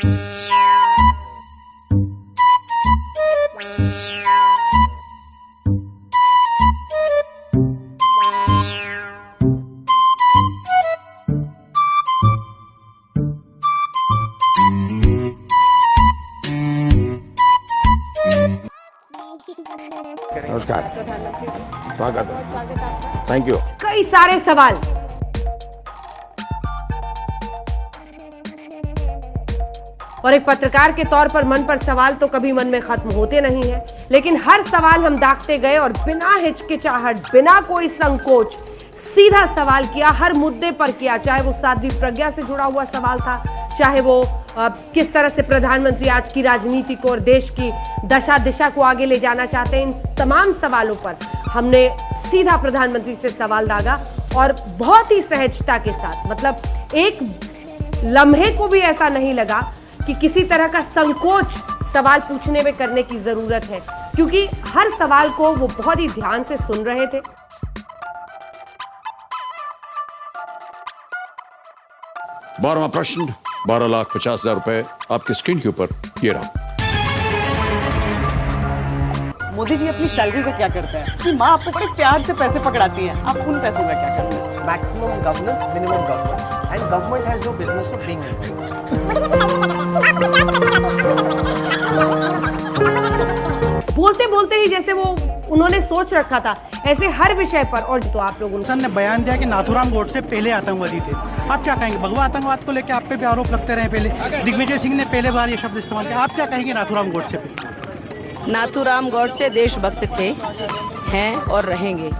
नमस्कार, स्वागत है। Thank you. कई सारे सवाल और एक पत्रकार के तौर पर मन पर सवाल तो कभी मन में खत्म होते नहीं हैं, लेकिन हर सवाल हम दागते गए और बिना हिचकिचाहट, बिना कोई संकोच सीधा सवाल किया, हर मुद्दे पर किया, चाहे वो साध्वी प्रज्ञा से जुड़ा हुआ सवाल था, चाहे वो किस तरह से प्रधानमंत्री आज की राजनीति को और देश की दशा दिशा को आगे ले जाना चाहते हैं। इन तमाम सवालों पर हमने सीधा प्रधानमंत्री से सवाल दागा और बहुत ही सहजता के साथ, मतलब एक लम्हे को भी ऐसा नहीं लगा कि किसी तरह का संकोच सवाल पूछने में करने की जरूरत है, क्योंकि हर सवाल को वो बहुत ही ध्यान से सुन रहे थे। 12वां प्रश्न, 12,50,000 रुपए आपकी स्क्रीन के ऊपर, ये रहा। मोदी जी अपनी सैलरी का क्या करते हैं कि माँ आपको बड़े प्यार से पैसे पकड़ाती है, आप उन पैसों का क्या करते हैं? Maximum governance, minimum government, and government has no business of being. बोलते बोलते ही जैसे वो उन्होंने सोच रखा था, ऐसे हर विषय पर। और तो आप लोगों ने बयान दिया कि नाथूराम गोडसे पहले आतंकवादी थे। आप क्या कहेंगे? भगवा आतंकवाद को लेकर आप पे भी आरोप लगते रहे पहले। दिग्विजय सिंह ने पहले बार ये शब्द इस्तेमाल किया। आप क्या कहेंगे नाथूराम गोडसे पे? नाथूराम गोडसे देशभक्त थे, हैं और रहेंगे।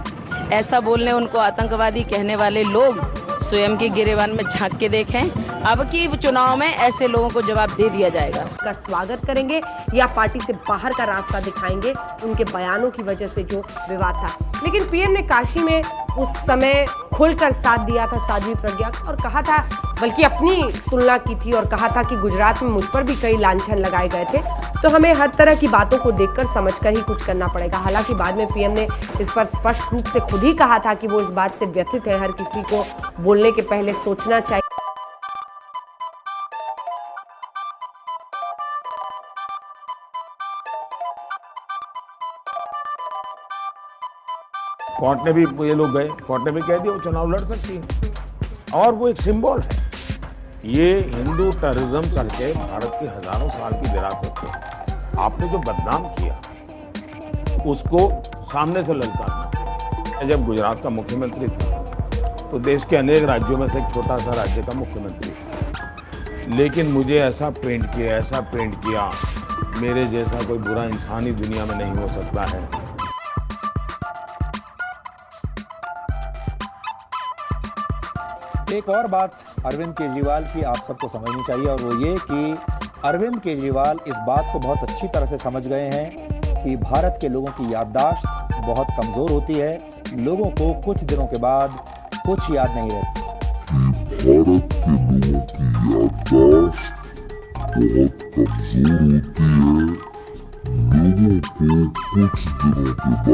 ऐसा बोलने उनको आतंकवादी कहने वाले लोग स्वयं के गिरेबान में झांक के देखें। अब की चुनाव में ऐसे लोगों को जवाब दे दिया जाएगा। का स्वागत करेंगे या पार्टी से बाहर का रास्ता दिखाएंगे, उनके बयानों की वजह से जो विवाद था। लेकिन पीएम ने काशी में उस समय खुलकर साथ दिया था साध्वी प्रज्ञा और कहा था, बल्कि अपनी तुलना की थी और कहा था कि गुजरात में मुझ पर भी कई लांछन लगाए गए थे, तो हमें हर तरह की बातों को देखकर समझकर ही कुछ करना पड़ेगा। हालांकि बाद में पीएम ने इस पर स्पष्ट रूप से खुद ही कहा था कि वो इस बात से व्यथित है, हर किसी को बोलने के पहले सोचना चाहिए। कोर्ट ने भी, ये लोग गए, कोर्ट ने भी कह दिया वो चुनाव लड़ सकती है और वो एक सिंबल है। ये हिंदू टेररिज्म करके भारत की हजारों साल की विरासत को आपने जो बदनाम किया, उसको सामने से ललकारना। मैं जब गुजरात का मुख्यमंत्री था तो देश के अनेक राज्यों में से एक छोटा सा राज्य का मुख्यमंत्री था, लेकिन मुझे ऐसा पेंट किया, मेरे जैसा कोई बुरा इंसान ही दुनिया में नहीं हो सकता है। एक और बात अरविंद केजरीवाल की आप सबको समझनी चाहिए, और वो ये कि अरविंद केजरीवाल इस बात को बहुत अच्छी तरह से समझ गए हैं कि भारत के लोगों की याददाश्त बहुत कमज़ोर होती है। लोगों को कुछ दिनों के बाद कुछ याद नहीं रहता। भारत के लोगों की याददाश्त बहुत कमज़ोर होती है। लोगों को कुछ दिनों के बाद कुछ याद नहीं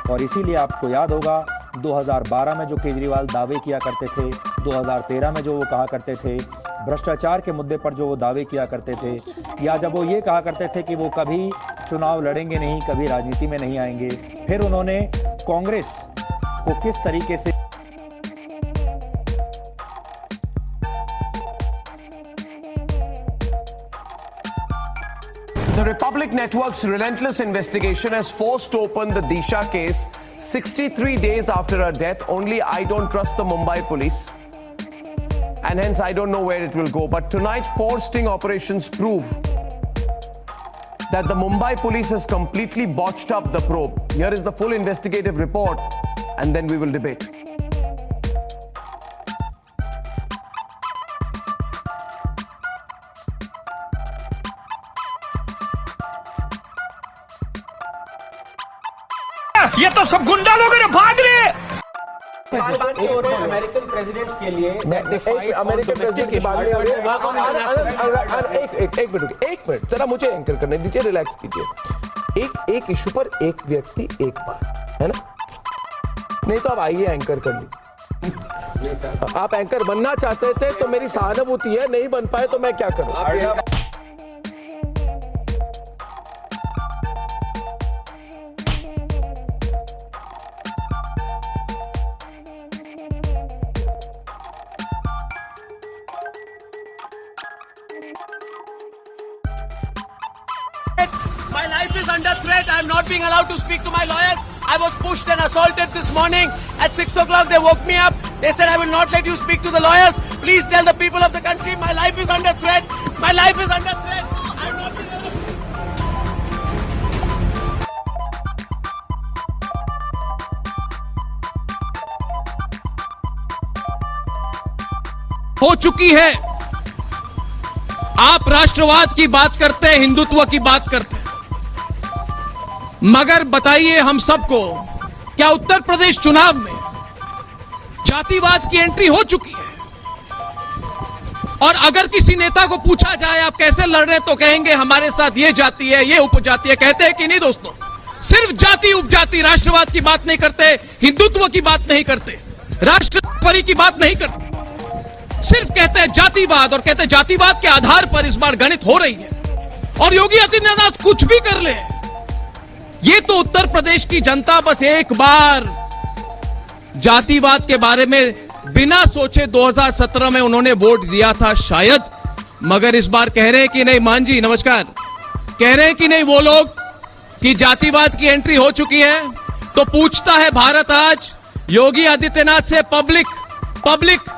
रहता। और इसीलिए आपको याद होगा 2012 में जो केजरीवाल दावे किया करते थे, 2013 में जो वो कहा करते थे, भ्रष्टाचार के मुद्दे पर जो वो दावे किया करते थे, या जब वो ये कहा करते थे कि वो कभी चुनाव लड़ेंगे नहीं, कभी राजनीति में नहीं आएंगे, फिर उन्होंने कांग्रेस को किस तरीके से The Republic Network's relentless investigation has forced open the Disha case 63 days after her death. Only I don't trust the Mumbai police, and hence I don't know where it will go. But tonight, 4 sting operations prove that the Mumbai police has completely botched up the probe. Here is the full investigative report, and then we will debate. ये तो सब गुंडा लोग हैं, भाग रहे। American presidents के लिए अमेरिकन प्रेसिडेंट की बात एक मिनट जरा मुझे एंकर करने दीजिए, रिलैक्स कीजिए। एक इशू पर एक व्यक्ति एक बार, है ना? नहीं तो आप आइए एंकर कर लीजिए। आप एंकर बनना चाहते थे तो मेरी सहानुभूति है, नहीं बन पाए तो मैं क्या करूं? My life is under threat. I am not being allowed to speak to my lawyers. I was pushed and assaulted this morning. At 6 o'clock, they woke me up. They said, I will not let you speak to the lawyers. Please tell the people of the country, my life is under threat. My life is under threat. I am not being allowed. हो चुकी है। आप राष्ट्रवाद की बात करते हैं, हिंदुत्व की बात करते हैं, मगर बताइए हम सबको, क्या उत्तर प्रदेश चुनाव में जातिवाद की एंट्री हो चुकी है? और अगर किसी नेता को पूछा जाए आप कैसे लड़ रहे हैं, तो कहेंगे हमारे साथ ये जाति है, ये उपजाति है। कहते हैं कि नहीं दोस्तों? सिर्फ जाति उपजाति, राष्ट्रवाद की बात नहीं करते, हिंदुत्व की बात नहीं करते, राष्ट्रपरि की बात नहीं करते, सिर्फ कहते हैं जातिवाद। और कहते हैं जातिवाद के आधार पर इस बार गणित हो रही है और योगी आदित्यनाथ कुछ भी कर ले। ये तो उत्तर प्रदेश की जनता बस एक बार जातिवाद के बारे में बिना सोचे 2017 में उन्होंने वोट दिया था शायद, मगर इस बार कह रहे हैं कि नहीं। मान जी नमस्कार, कह रहे हैं कि नहीं वो लोग कि जातिवाद की एंट्री हो चुकी है। तो पूछता है भारत आज योगी आदित्यनाथ से, पब्लिक